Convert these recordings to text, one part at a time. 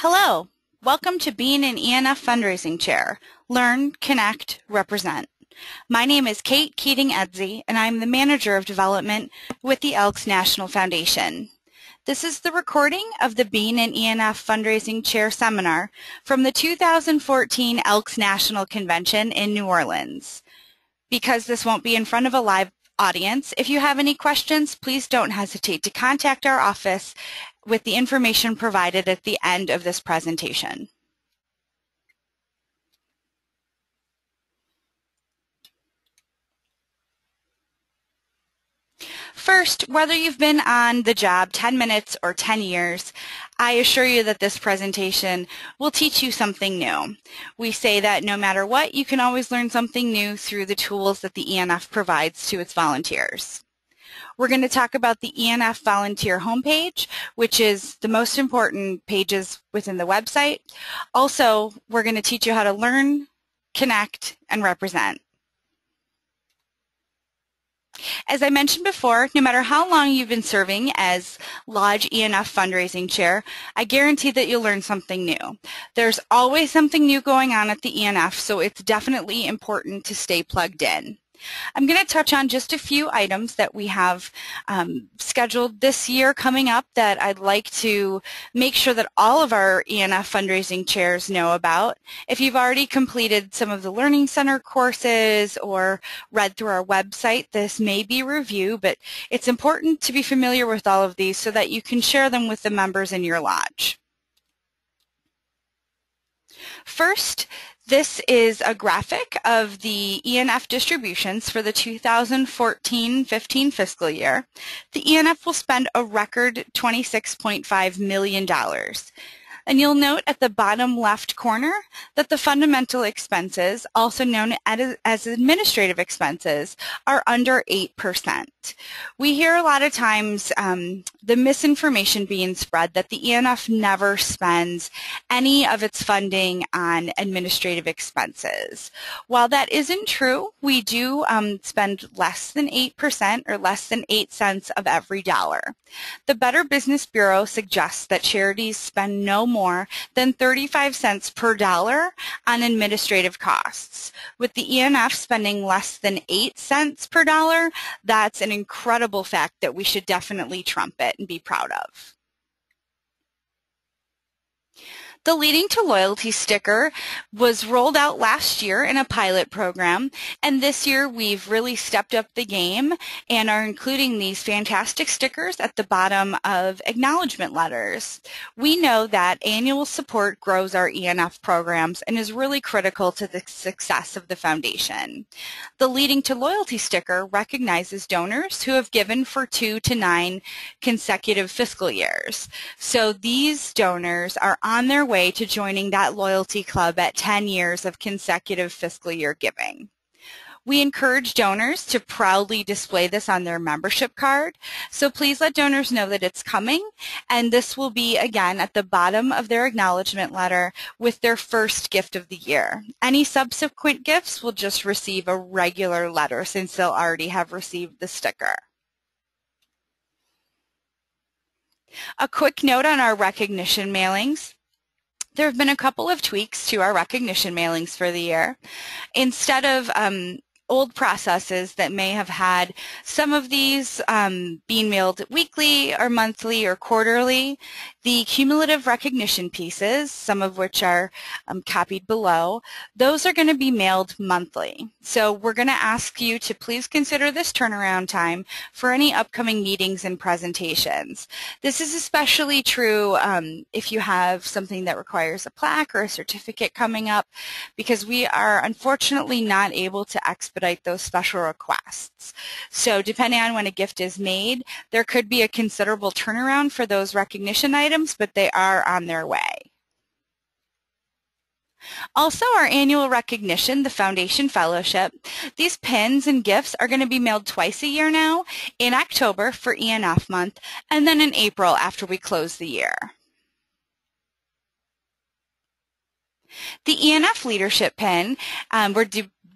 Hello, welcome to being an ENF Fundraising Chair. Learn, connect, represent. My name is Kate Keating-Edsey, and I'm the Manager of Development with the Elks National Foundation. This is the recording of the Being an ENF Fundraising Chair seminar from the 2014 Elks National Convention in New Orleans. Because this won't be in front of a live audience, if you have any questions, please don't hesitate to contact our office with the information provided at the end of this presentation. First, whether you've been on the job 10 minutes or 10 years, I assure you that this presentation will teach you something new. We say that no matter what, you can always learn something new through the tools that the ENF provides to its volunteers. We're going to talk about the ENF volunteer homepage, which is the most important pages within the website. Also, we're going to teach you how to learn, connect, and represent. As I mentioned before, no matter how long you've been serving as Lodge ENF Fundraising Chair, I guarantee that you'll learn something new. There's always something new going on at the ENF, so it's definitely important to stay plugged in. I'm going to touch on just a few items that we have scheduled this year coming up that I'd like to make sure that all of our ENF fundraising chairs know about. If you've already completed some of the Learning Center courses or read through our website, this may be review, but it's important to be familiar with all of these so that you can share them with the members in your lodge. First, this is a graphic of the ENF distributions for the 2014-15 fiscal year. The ENF will spend a record $26.5 million. And you'll note at the bottom left corner that the fundamental expenses, also known as administrative expenses, are under 8%. We hear a lot of times the misinformation being spread that the ENF never spends any of its funding on administrative expenses. While that isn't true, we do spend less than 8% or less than 8 cents of every dollar. The Better Business Bureau suggests that charities spend no more than 35 cents per dollar on administrative costs. With the ENF spending less than 8 cents per dollar, that's an incredible fact that we should definitely trumpet and be proud of. The Leading to Loyalty sticker was rolled out last year in a pilot program, and this year we've really stepped up the game and are including these fantastic stickers at the bottom of acknowledgement letters. We know that annual support grows our ENF programs and is really critical to the success of the foundation. The Leading to Loyalty sticker recognizes donors who have given for 2 to 9 consecutive fiscal years. So these donors are on their way to joining that loyalty club at 10 years of consecutive fiscal year giving. We encourage donors to proudly display this on their membership card, so please let donors know that it's coming, and this will be again at the bottom of their acknowledgement letter with their first gift of the year. Any subsequent gifts will just receive a regular letter since they'll already have received the sticker. A quick note on our recognition mailings. There have been a couple of tweaks to our recognition mailings for the year. Instead of old processes that may have had some of these being mailed weekly or monthly or quarterly, the cumulative recognition pieces, some of which are copied below, those are going to be mailed monthly. So we're going to ask you to please consider this turnaround time for any upcoming meetings and presentations. This is especially true if you have something that requires a plaque or a certificate coming up, because we are unfortunately not able to expedite those special requests. So depending on when a gift is made, there could be a considerable turnaround for those recognition items, but they are on their way. Also, our annual recognition, the Foundation Fellowship, these pins and gifts are going to be mailed twice a year now, in October for ENF month, and then in April after we close the year. The ENF Leadership Pin, we're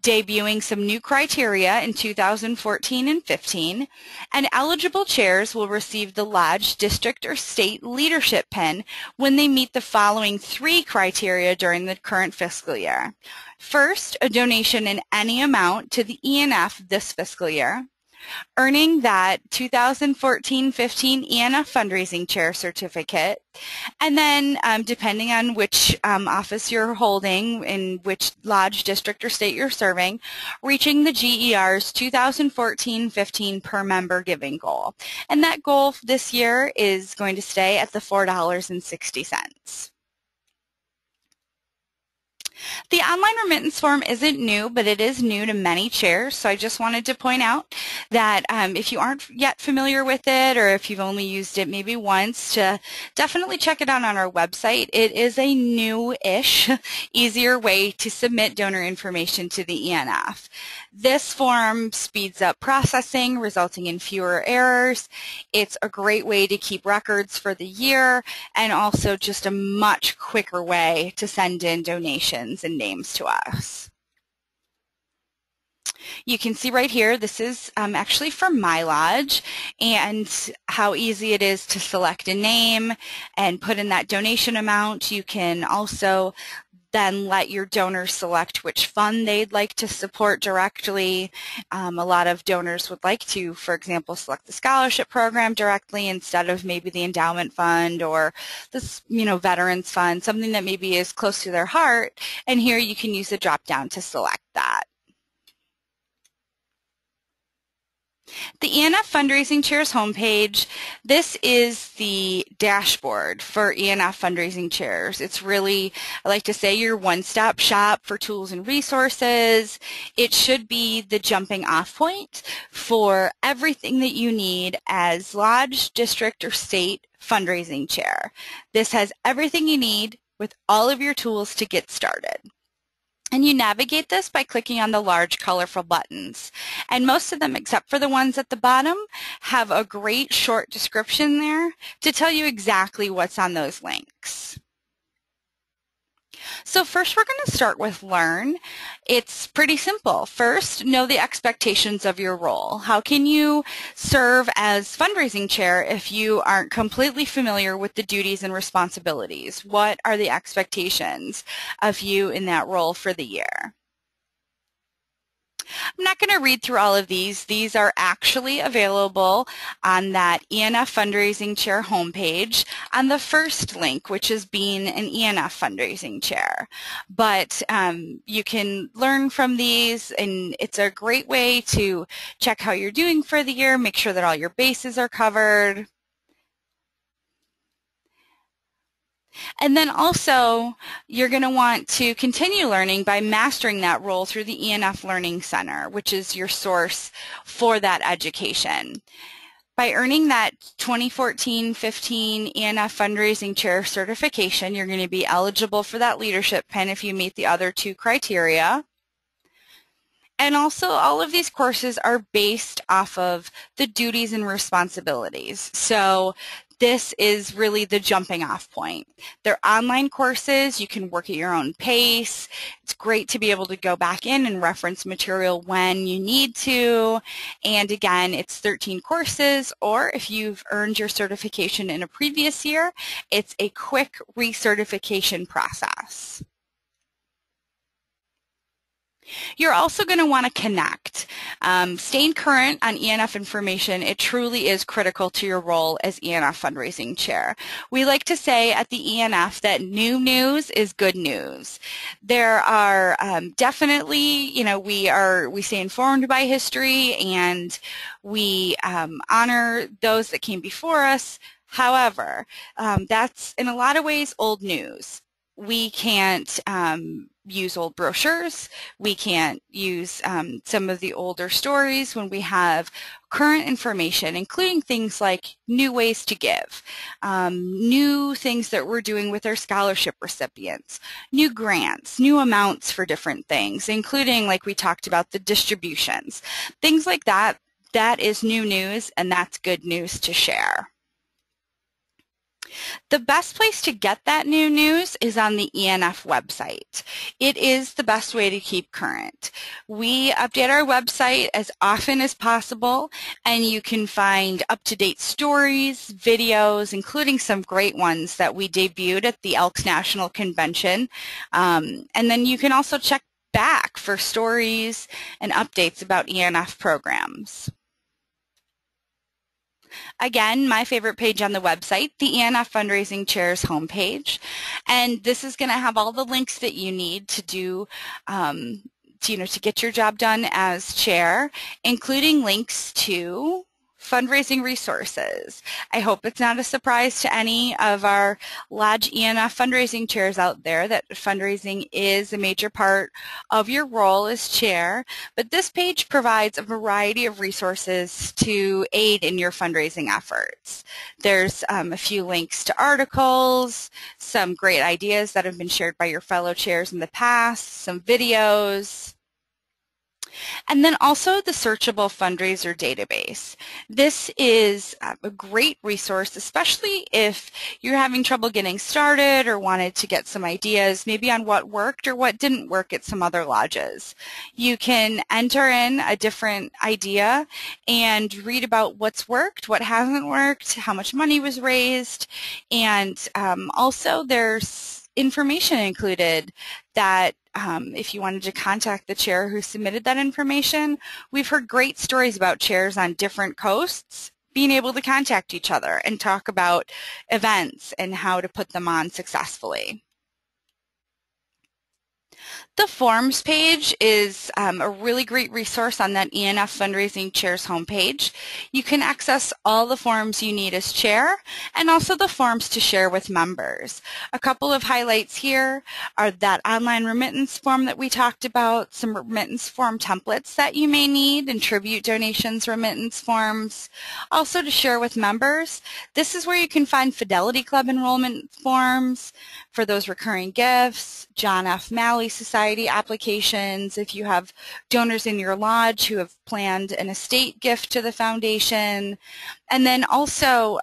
debuting some new criteria in 2014 and 15, and eligible chairs will receive the Lodge, District, or State Leadership Pin when they meet the following 3 criteria during the current fiscal year. First, a donation in any amount to the ENF this fiscal year, earning that 2014-15 ENF Fundraising Chair certificate, and then depending on which office you're holding, in which lodge, district, or state you're serving, reaching the GER's 2014-15 per member giving goal. And that goal this year is going to stay at the $4.60. The online remittance form isn't new, but it is new to many chairs, so I just wanted to point out that if you aren't yet familiar with it, or if you've only used it maybe once, to definitely check it out on our website. It is a new-ish, easier way to submit donor information to the ENF. This form speeds up processing, resulting in fewer errors. It's a great way to keep records for the year, and also just a much quicker way to send in donations and names to us. You can see right here, this is actually from my lodge, and how easy it is to select a name and put in that donation amount. You can also then let your donors select which fund they'd like to support directly. A lot of donors would like to, for example, select the scholarship program directly instead of maybe the endowment fund or this, veterans fund, something that maybe is close to their heart. And here you can use the drop down to select that. The ENF Fundraising Chair's homepage, this is the dashboard for ENF Fundraising Chairs. It's really, I like to say, your one-stop shop for tools and resources. It should be the jumping off point for everything that you need as lodge, district, or state fundraising chair. This has everything you need with all of your tools to get started. And you navigate this by clicking on the large colorful buttons. And most of them, except for the ones at the bottom, have a great short description there to tell you exactly what's on those links. So first we're going to start with Learn. It's pretty simple. First, know the expectations of your role. How can you serve as fundraising chair if you aren't completely familiar with the duties and responsibilities? What are the expectations of you in that role for the year? I'm not going to read through all of these. These are actually available on that ENF Fundraising Chair homepage on the first link, which is being an ENF Fundraising Chair. But you can learn from these, and it's a great way to check how you're doing for the year, make sure that all your bases are covered. And then also, you're going to want to continue learning by mastering that role through the ENF Learning Center, which is your source for that education. By earning that 2014-15 ENF Fundraising Chair certification, you're going to be eligible for that leadership pin if you meet the other 2 criteria. And also, all of these courses are based off of the duties and responsibilities. So this is really the jumping off point. They're online courses. You can work at your own pace. It's great to be able to go back in and reference material when you need to. And again, it's 13 courses, or if you've earned your certification in a previous year, it's a quick recertification process. You're also going to want to connect. Staying current on ENF information, it truly is critical to your role as ENF Fundraising Chair. We like to say at the ENF that new news is good news. There are definitely, we stay informed by history, and we honor those that came before us. However, that's in a lot of ways old news. We can't use old brochures. We can't use some of the older stories when we have current information, including things like new ways to give, new things that we're doing with our scholarship recipients, new grants, new amounts for different things, including, like we talked about, the distributions. Things like that, that is new news, and that's good news to share. The best place to get that new news is on the ENF website. It is the best way to keep current. We update our website as often as possible, and you can find up-to-date stories, videos, including some great ones that we debuted at the Elks National Convention. And then you can also check back for stories and updates about ENF programs. Again, my favorite page on the website, the ENF Fundraising Chair's homepage. And this is going to have all the links that you need to do, to get your job done as chair, including links to fundraising resources. I hope it's not a surprise to any of our Lodge ENF fundraising chairs out there that fundraising is a major part of your role as chair, but this page provides a variety of resources to aid in your fundraising efforts. There's a few links to articles, some great ideas that have been shared by your fellow chairs in the past, some videos, and then also the Searchable Fundraiser database. This is a great resource, especially if you're having trouble getting started or wanted to get some ideas maybe on what worked or what didn't work at some other lodges. You can enter in a different idea and read about what's worked, what hasn't worked, how much money was raised, and also there's information included that if you wanted to contact the chair who submitted that information. We've heard great stories about chairs on different coasts being able to contact each other and talk about events and how to put them on successfully. The forms page is a really great resource on that ENF Fundraising Chair's homepage. You can access all the forms you need as chair and also the forms to share with members. A couple of highlights here are that online remittance form that we talked about, some remittance form templates that you may need, and tribute donations remittance forms. Also to share with members, this is where you can find Fidelity Club enrollment forms for those recurring gifts, John F. Malley Society applications, if you have donors in your lodge who have planned an estate gift to the foundation. And then also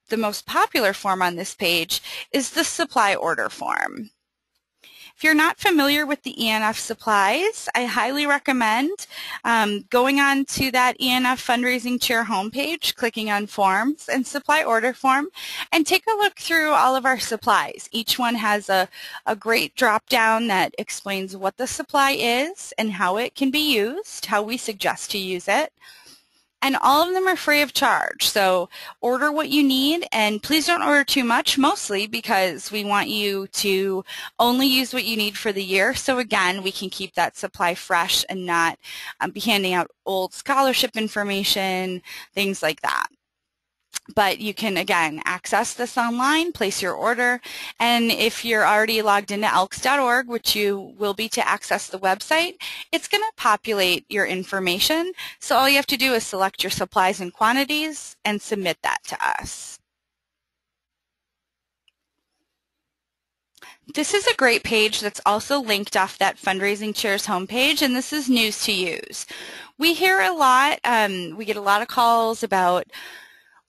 the most popular form on this page is the supply order form. If you're not familiar with the ENF supplies, I highly recommend going on to that ENF Fundraising Chair homepage, clicking on Forms and Supply Order Form, and take a look through all of our supplies. Each one has a great drop-down that explains what the supply is and how it can be used, how we suggest to use it. And all of them are free of charge, so order what you need, and please don't order too much, mostly because we want you to only use what you need for the year, so again, we can keep that supply fresh and not be handing out old scholarship information, things like that. But you can, again, access this online, place your order, and if you're already logged into elks.org, which you will be to access the website, it's going to populate your information. So all you have to do is select your supplies and quantities and submit that to us. This is a great page that's also linked off that Fundraising Chair's homepage, and this is news to use. We hear a lot, we get a lot of calls about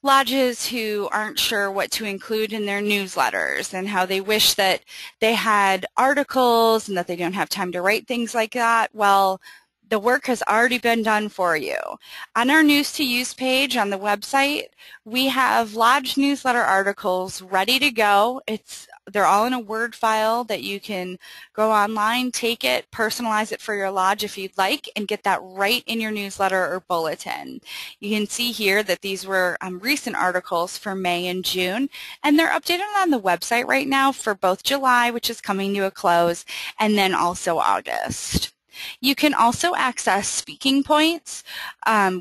lodges who aren't sure what to include in their newsletters and how they wish that they had articles and that they don't have time to write things like that. Well, the work has already been done for you. On our News to Use page on the website, we have lodge newsletter articles ready to go. They're all in a Word file that you can go online, take it, personalize it for your lodge if you'd like, and get that right in your newsletter or bulletin. You can see here that these were recent articles for May and June, and they're updated on the website right now for both July, which is coming to a close, and then also August. You can also access speaking points.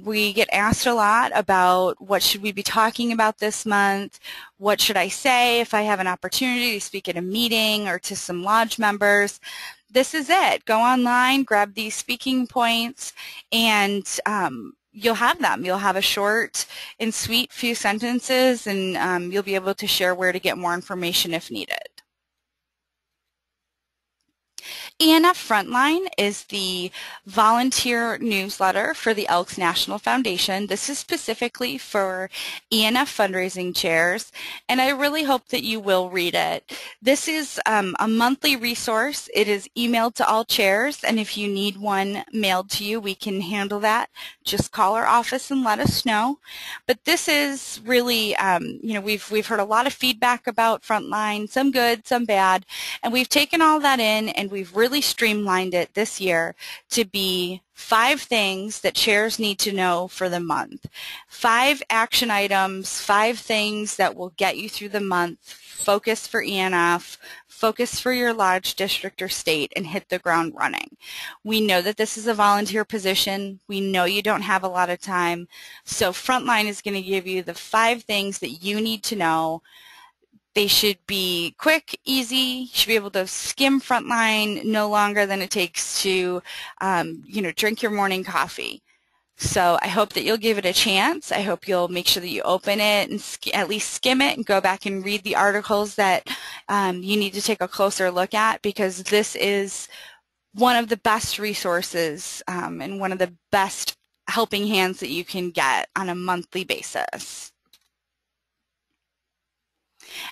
We get asked a lot about what should we be talking about this month, what should I say if I have an opportunity to speak at a meeting or to some lodge members. This is it. Go online, grab these speaking points, and you'll have them. You'll have a short and sweet few sentences, and you'll be able to share where to get more information if needed. ENF Frontline is the volunteer newsletter for the Elks National Foundation. This is specifically for ENF fundraising chairs, and I really hope that you will read it. This is a monthly resource. It is emailed to all chairs, and if you need one mailed to you, we can handle that. Just call our office and let us know. But this is really, we've heard a lot of feedback about Frontline, some good, some bad, and we've taken all that in and we've really streamlined it this year to be 5 things that chairs need to know for the month. 5 action items, 5 things that will get you through the month. Focus for ENF, focus for your lodge, district, or state, and hit the ground running. We know that this is a volunteer position. We know you don't have a lot of time. So Frontline is going to give you the 5 things that you need to know. They should be quick, easy. You should be able to skim Frontline no longer than it takes to, drink your morning coffee. So I hope that you'll give it a chance. I hope you'll make sure that you open it and at least skim it and go back and read the articles that you need to take a closer look at, because this is one of the best resources and one of the best helping hands that you can get on a monthly basis.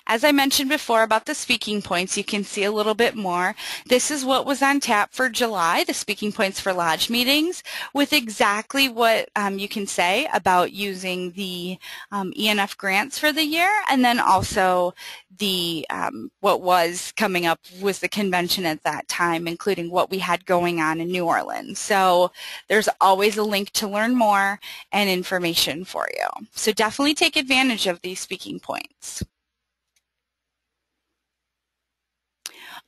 As I mentioned before about the speaking points, you can see a little bit more. This is what was on tap for July, the speaking points for lodge meetings, with exactly what you can say about using the ENF grants for the year, and then also the what was coming up was the convention at that time, including what we had going on in New Orleans. So there's always a link to learn more and information for you. So definitely take advantage of these speaking points.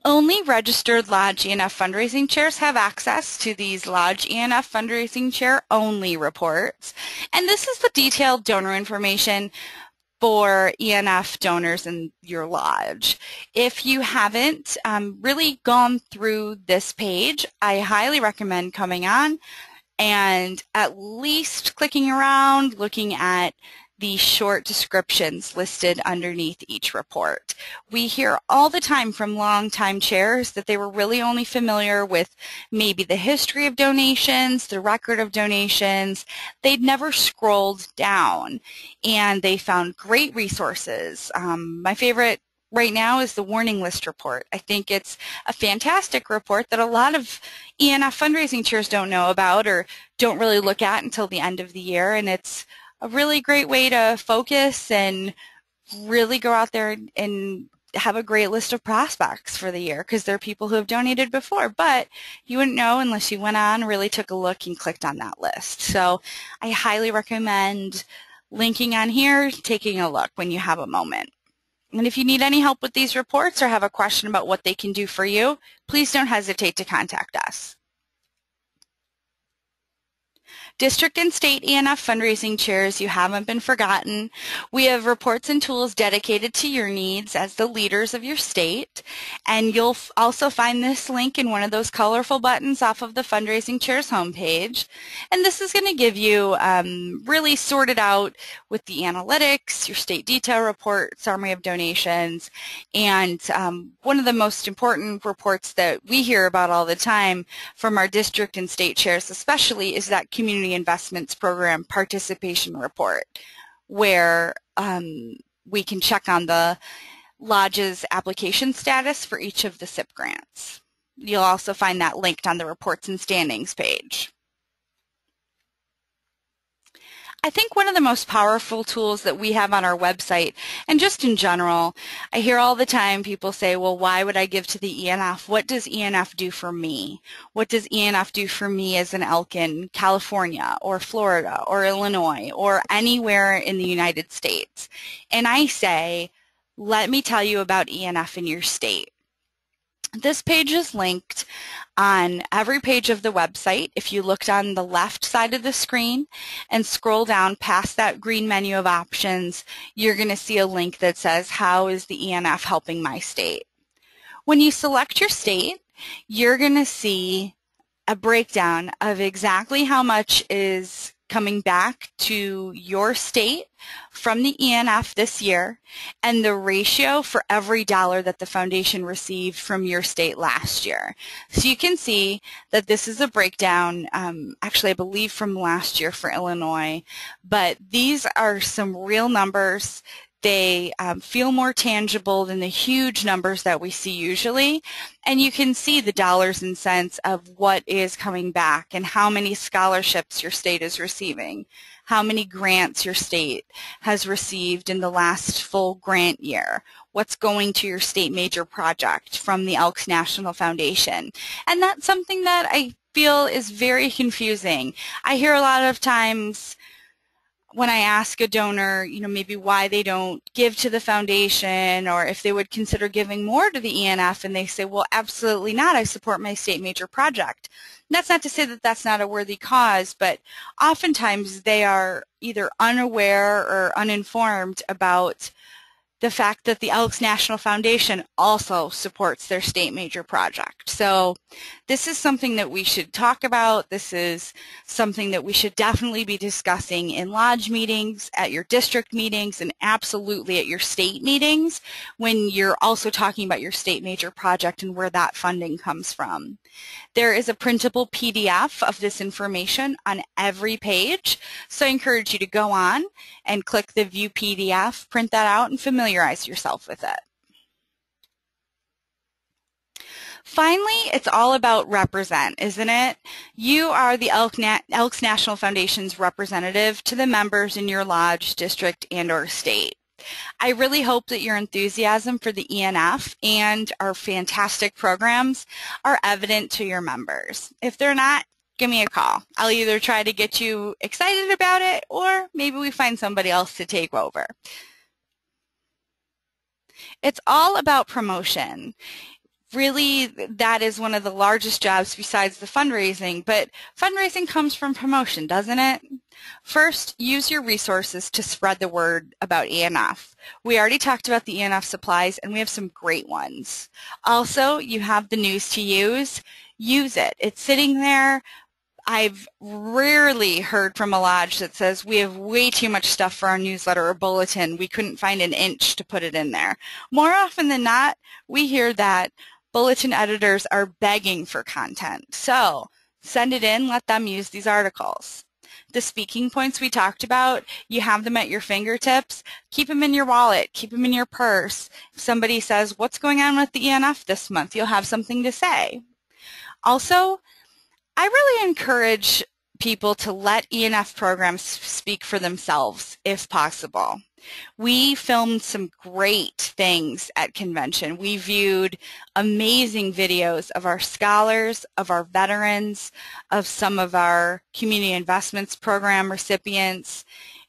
Only registered Lodge ENF fundraising chairs have access to these Lodge ENF fundraising chair only reports. And this is the detailed donor information for ENF donors in your lodge. If you haven't really gone through this page, I highly recommend coming on and at least clicking around, looking at the short descriptions listed underneath each report. We hear all the time from longtime chairs that they were really only familiar with maybe the history of donations, the record of donations. They'd never scrolled down, and they found great resources. My favorite right now is the warning list report. I think it's a fantastic report that a lot of ENF fundraising chairs don't know about or don't really look at until the end of the year, and it's a really great way to focus and really go out there and have a great list of prospects for the year, because there are people who have donated before, but you wouldn't know unless you went on, really took a look, and clicked on that list. So I highly recommend linking on here, taking a look when you have a moment. And if you need any help with these reports or have a question about what they can do for you, please don't hesitate to contact us. District and state ENF fundraising chairs, you haven't been forgotten. We have reports and tools dedicated to your needs as the leaders of your state, and you'll also find this link in one of those colorful buttons off of the Fundraising Chairs homepage. And this is going to give you really sorted out with the analytics, your state detail report, summary of donations, and one of the most important reports that we hear about all the time from our district and state chairs especially is that Community Investments Program Participation Report, where we can check on the lodge's application status for each of the SIP grants. You'll also find that linked on the Reports and Standings page. I think one of the most powerful tools that we have on our website, and just in general, I hear all the time people say, well, why would I give to the ENF? What does ENF do for me? What does ENF do for me as an elk in California or Florida or Illinois or anywhere in the United States? And I say, let me tell you about ENF in your state. This page is linked on every page of the website. If you looked on the left side of the screen and scroll down past that green menu of options, you're going to see a link that says, how is the ENF helping my state? When you select your state, you're going to see a breakdown of exactly how much is coming back to your state from the ENF this year, and the ratio for every dollar that the foundation received from your state last year. So you can see that this is a breakdown, actually I believe from last year for Illinois, but these are some real numbers. They feel more tangible than the huge numbers that we see usually, and you can see the dollars and cents of what is coming back and how many scholarships your state is receiving, how many grants your state has received in the last full grant year, what's going to your state major project from the Elks National Foundation. And that's something that I feel is very confusing. I hear a lot of times when I ask a donor, maybe why they don't give to the foundation or if they would consider giving more to the ENF, and they say, well, absolutely not. I support my state major project. And that's not to say that that's not a worthy cause, but oftentimes they are either unaware or uninformed about the fact that the Elks National Foundation also supports their state major project. So this is something that we should talk about. This is something that we should definitely be discussing in lodge meetings, at your district meetings, and absolutely at your state meetings when you're also talking about your state major project and where that funding comes from. There is a printable PDF of this information on every page, so I encourage you to go on and click the View PDF, print that out, and familiarize yourself with it. Finally, it's all about represent, isn't it? You are the Elks National Foundation's representative to the members in your lodge, district, and/or state. I really hope that your enthusiasm for the ENF and our fantastic programs are evident to your members. If they're not, give me a call. I'll either try to get you excited about it or maybe we find somebody else to take over. It's all about promotion. Really, that is one of the largest jobs besides the fundraising, but fundraising comes from promotion, doesn't it? First, use your resources to spread the word about ENF. We already talked about the ENF supplies, and we have some great ones. Also, you have the news to use. Use it. It's sitting there. I've rarely heard from a lodge that says we have way too much stuff for our newsletter or bulletin. We couldn't find an inch to put it in there. More often than not, we hear that bulletin editors are begging for content. So send it in, let them use these articles. The speaking points we talked about, you have them at your fingertips. Keep them in your wallet, keep them in your purse. If somebody says, what's going on with the ENF this month, you'll have something to say. Also, I really encourage people to let ENF programs speak for themselves if possible. We filmed some great things at convention. We viewed amazing videos of our scholars, of our veterans, of some of our community investments program recipients.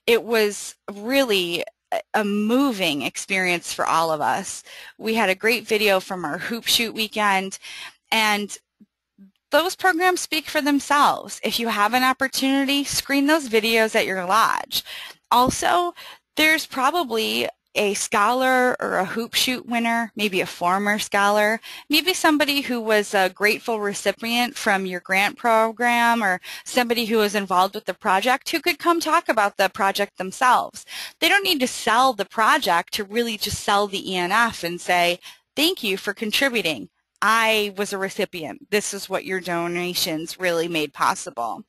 It was really a moving experience for all of us. We had a great video from our hoop shoot weekend, and those programs speak for themselves. If you have an opportunity, screen those videos at your lodge. Also, there's probably a scholar or a hoop shoot winner, maybe a former scholar, maybe somebody who was a grateful recipient from your grant program or somebody who was involved with the project who could come talk about the project themselves. They don't need to sell the project to really just sell the ENF and say, thank you for contributing. I was a recipient. This is what your donations really made possible.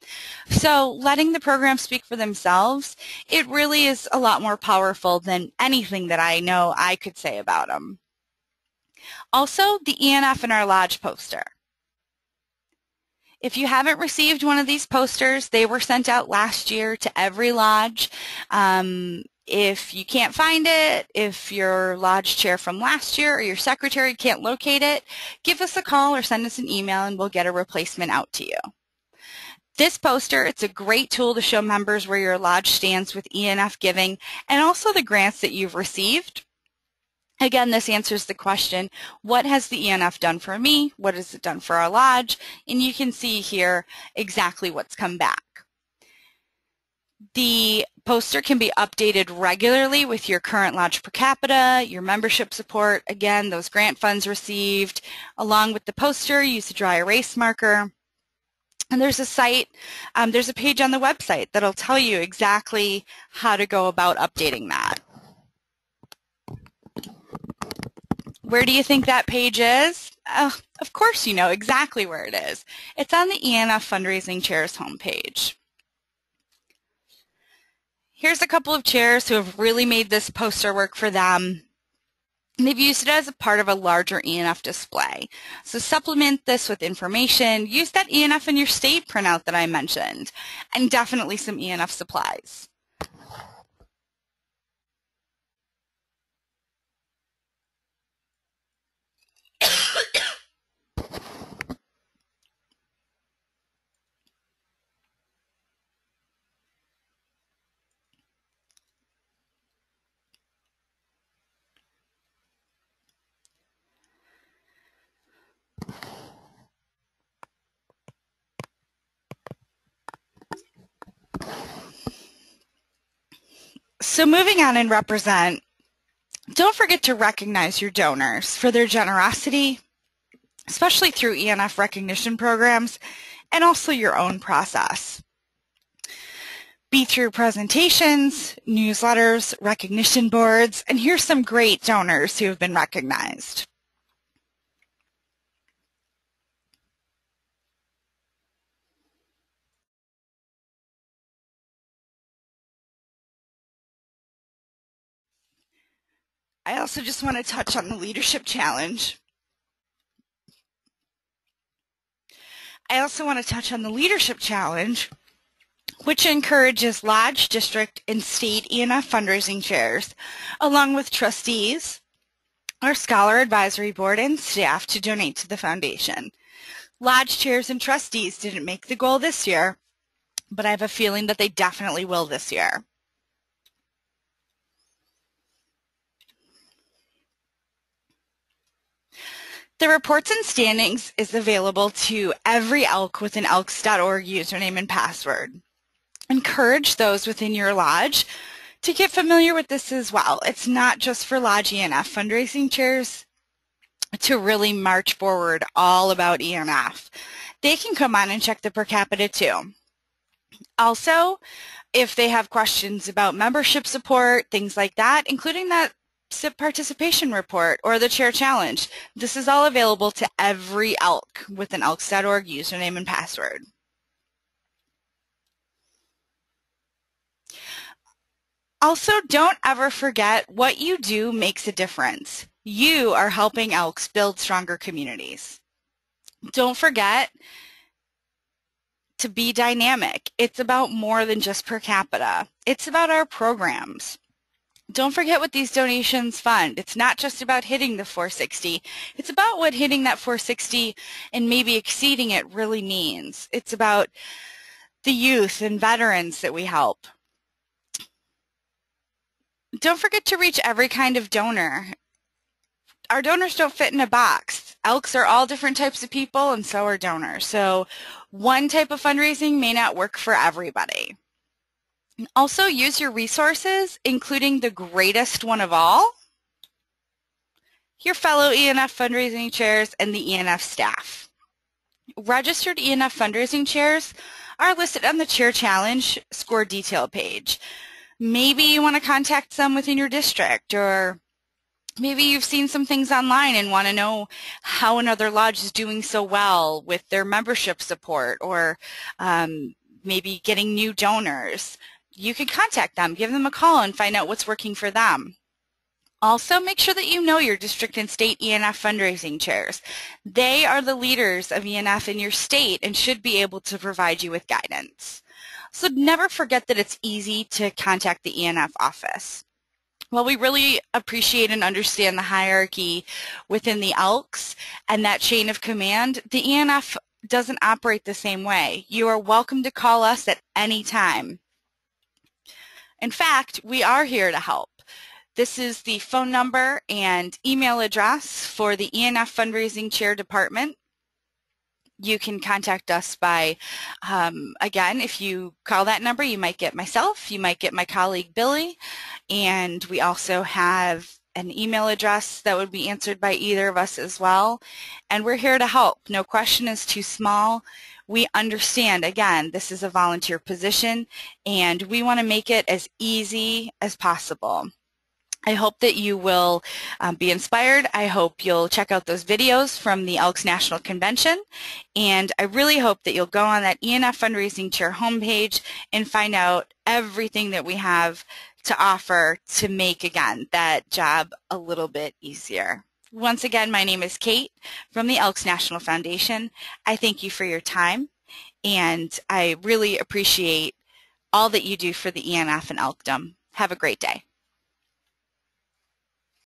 So letting the program speak for themselves, it really is a lot more powerful than anything that I know I could say about them. Also, the ENF in our lodge poster. If you haven't received one of these posters, they were sent out last year to every lodge. If you can't find it, if your lodge chair from last year or your secretary can't locate it, give us a call or send us an email and we'll get a replacement out to you. This poster, it's a great tool to show members where your lodge stands with ENF giving and also the grants that you've received. Again, this answers the question, what has the ENF done for me? What has it done for our lodge? And you can see here exactly what's come back. The poster can be updated regularly with your current lodge per capita, your membership support, again, those grant funds received. Along with the poster, use a dry erase marker. And there's a site, there's a page on the website that'll tell you exactly how to go about updating that. Where do you think that page is? Of course you know exactly where it is. It's on the ENF Fundraising Chair's homepage. Here's a couple of chairs who have really made this poster work for them. They've used it as a part of a larger ENF display. So supplement this with information. Use that ENF in your state printout that I mentioned, and definitely some ENF supplies. So moving on in Represent, don't forget to recognize your donors for their generosity, especially through ENF recognition programs, and also your own process. Be through presentations, newsletters, recognition boards, and here's some great donors who have been recognized. I also just want to touch on the Leadership Challenge. Which encourages lodge, district, and state ENF fundraising chairs, along with trustees, our Scholar Advisory Board, and staff to donate to the foundation. Lodge chairs and trustees didn't make the goal this year, but I have a feeling that they definitely will this year. The reports and standings is available to every ELK with an elks.org username and password. Encourage those within your lodge to get familiar with this as well. It's not just for lodge ENF fundraising chairs to really march forward all about ENF. They can come on and check the per capita too. Also, if they have questions about membership support, things like that, including that SIP participation report or the chair challenge, this is all available to every ELK with an elks.org username and password. Also, don't ever forget what you do makes a difference. You are helping ELKs build stronger communities. Don't forget to be dynamic. It's about more than just per capita. It's about our programs. Don't forget what these donations fund. It's not just about hitting the 460. It's about what hitting that 460 and maybe exceeding it really means. It's about the youth and veterans that we help. Don't forget to reach every kind of donor. Our donors don't fit in a box. ELKs are all different types of people, and so are donors. So one type of fundraising may not work for everybody. Also, use your resources, including the greatest one of all, your fellow ENF fundraising chairs and the ENF staff. Registered ENF fundraising chairs are listed on the Chair Challenge score detail page. Maybe you want to contact some within your district, or maybe you've seen some things online and want to know how another lodge is doing so well with their membership support, or maybe getting new donors. You can contact them, give them a call, and find out what's working for them. Also, make sure that you know your district and state ENF fundraising chairs. They are the leaders of ENF in your state and should be able to provide you with guidance. So never forget that it's easy to contact the ENF office. While we really appreciate and understand the hierarchy within the ELKs and that chain of command, the ENF doesn't operate the same way. You are welcome to call us at any time. In fact, we are here to help. This is the phone number and email address for the ENF Fundraising Chair Department. You can contact us by, again, if you call that number, you might get myself, you might get my colleague Billy, and we also have an email address that would be answered by either of us as well. And we're here to help. No question is too small. We understand, again, this is a volunteer position, and we want to make it as easy as possible. I hope that you will be inspired. I hope you'll check out those videos from the Elks National Convention, and I really hope that you'll go on that ENF Fundraising Chair homepage and find out everything that we have to offer to make, again, that job a little bit easier. Once again, my name is Kate from the Elks National Foundation. I thank you for your time, and I really appreciate all that you do for the ENF and Elkdom. Have a great day.